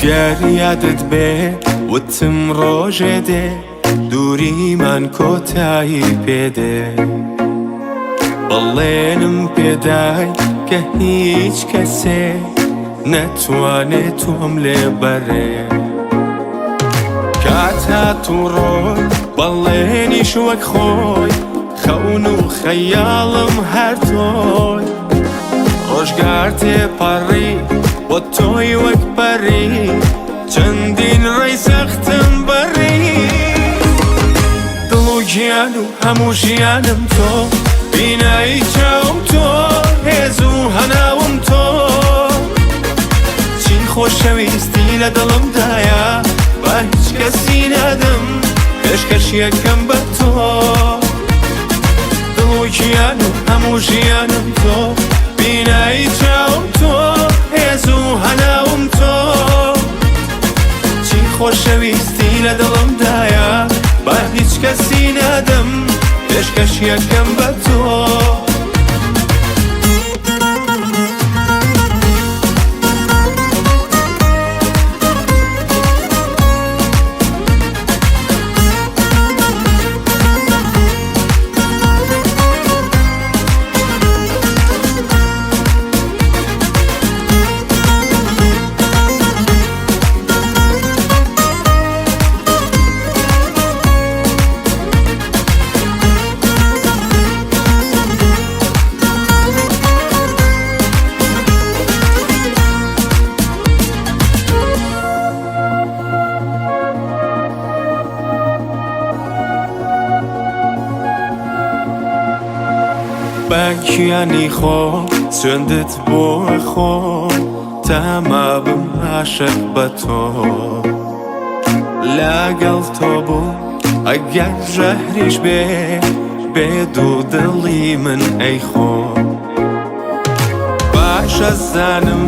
یادت بێ وتم ڕۆژێ دێ دووریمان کۆتایی پێدێ بەڵێنم پێدای کە هیچ کەسێ نەتوانێت تۆم لێ بەرێ کات هات و ڕۆی بەڵێنیش وەک خۆی خەون و خەیاڵم هەر تۆی ڕۆژگار تێپەڕی بۆ تۆی وەک پەری چەندین ڕێی سەختم بەڕی دڵ و گیان و هەموو ژیانم تۆ بینایی چاوم تۆ هێز و هەناوم تۆ چی خۆشەویستی لە دڵمدایە با هیچ کەسی نادەم پێشکەش یەکەم بە تۆ دڵ و گیان و هەموو ژیانم تۆ بینایی چاوم تۆ هێز و هەناوم تۆ چی خۆشەویستی لە دڵمدایە با هیچ کەسی نادەم پێشکەش یەکەم بە تۆ بەگیانی خۆ سوێندت بۆ خۆ تاما بم عاشق بە تۆ لەگەڵ تۆ بوو ئەگەر ژەهریش بێ دوو دڵی من ئەی خۆ باشە زانم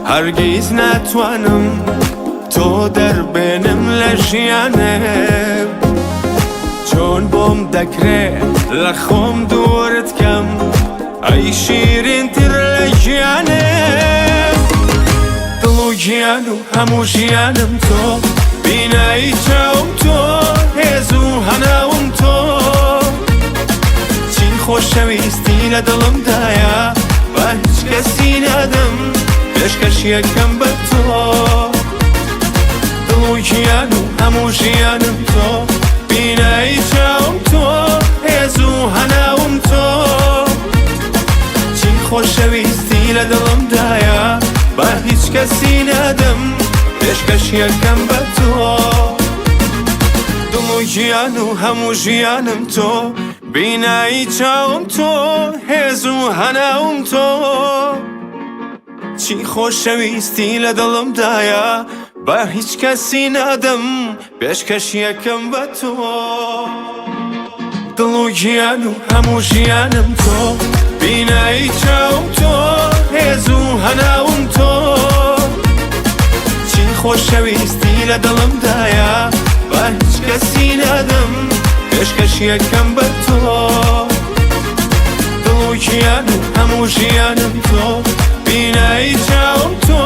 هەرگیز ناتوانم تۆ دەربێنم لە ژیانم چۆن بۆم دەکرێت لە خۆم دوورت کەم ئەی شیرینتر لە ژیانم دڵ و گیان و هەموو ژیانم تۆ بینایی چاوم تۆ هێز و هەناوم تۆ چی خۆشەویستی لە دڵمدایە با هیچ کەسی نادەم پێشکەش یەکەم بە تۆ دڵ و گیان و هەموو ژیانم تۆ بینایی چاوم تۆ هێز و هەناوم تۆ چی خۆشەویستی لە دڵمدایە با هیچ کەسی نادەم پێشکەش یەکەم بە تۆ دڵ و گیان و هەموو ژیانم تۆ بینایی چاوم تۆ هێز و هەناوم تۆ چی خۆشەویستی لە دڵمدایە با هیچ کەسی نادەم پێشکەش یەکەم بە تۆ دڵ و گیان و هەموو ژیانم تۆ بینایی چاوم تۆ هێز و هەناوم تۆ چی خۆشەویستی لە دڵمدایە با هیچ کەسی نادەم پێشکەش یەکەم بە تۆ دڵ و گیان و هەموو ژیانم تۆ بینایی چاوم تۆ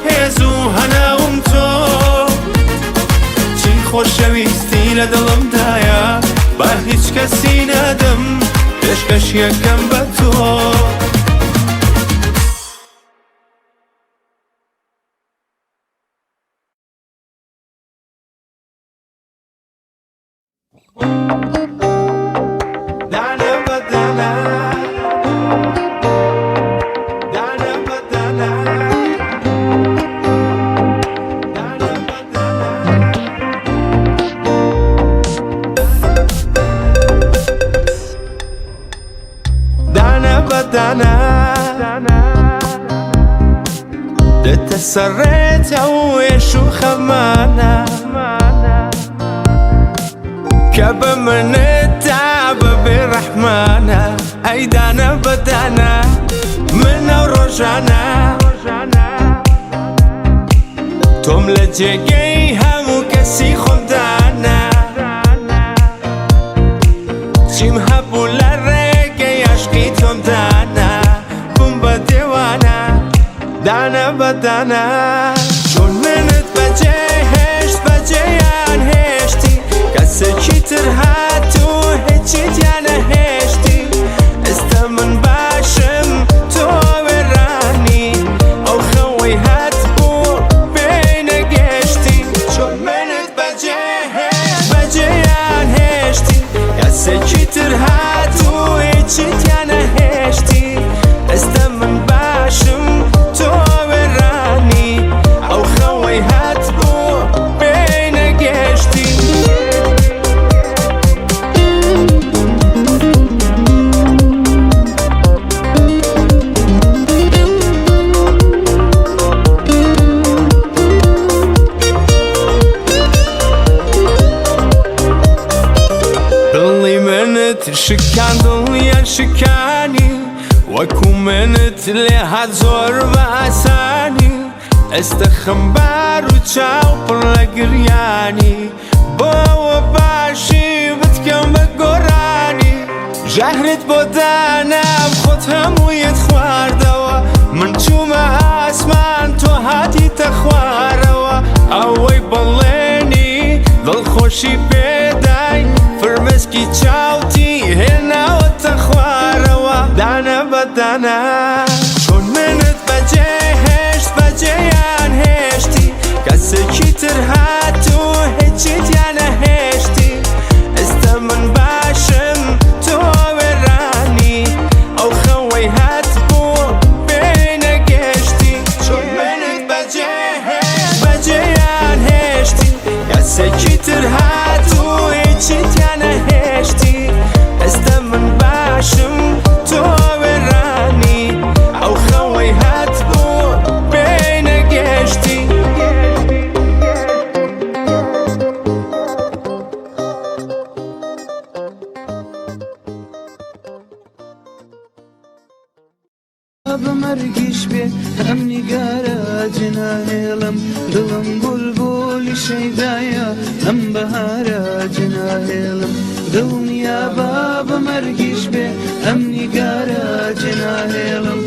هێز و هەناوم تۆ چی خۆشەویستی لە دڵمدایە با هیچ کەسی نادەم پێشکەش یەکەم بە تۆ دەتەسەڕێتە وێش و خەمانە کە بە منەتا بەبێ ڕەحمانە ئەی دانە بەدانە منە ڕۆژانە تۆم لە جێگەی هەموو کەسی خۆمدانە چیم هەبوو لە ڕێگەی عەشقی تۆمدانە بووم بە دێوانە دانە بەدانە چۆن منت بە تر هاتو هیچی دیانە هێشتی ئێستا من باشم تۆ وێرانی ئەو خەوەی هات بوو پێی نەگەشتی چۆن منت بەجێیان هێشتی یاسێکی تر هاتو هیچی دیانە هێشتی ئێستا من باشم تۆ وێرانی ئەو خەوەی هات بوو پێی نەگەشتی دڵی منت شکاند دڵیان شکانی وەکو منت لێ هات زۆر بە ئاسانی ئێستا خەمبار و چاو پڕ لە گریانی بۆ ئەوە باشی بتکەم بە گۆڕانی ژەهرت بۆ دانام خۆت هەموویت خواردەوە من چوومە ئاسمان تۆ هاتیتە خوارەوە ئەوەی بەڵێنی دڵخۆشی پێدای فرمێسکی چاوتی هێناوەتە خوارەوە دانە بە دانە چۆن منت بەجێیان هێشتی کەسێکی تر هاتو هیچی دیانە هێشتی ئێستا من باشم تۆ وێرانی ئەو خەوەی هات بوو پێی نەگەشتی چۆن منت بەجێیان هێشتی کەسێکی تر هاتو هیچی دیانە هێشتی ئێستا من باشم تۆ وێرانی ئەو خەوەی هات بوو پێی نەگەشتی بمەرگیش بێ ئەم نیگارە جناهێڵم دڵم بولبولی شەیدایە ئەم بەهارە جناهێڵم دڵنیا بە بمەرگیش بێ ئەم نیگارە جناهێڵم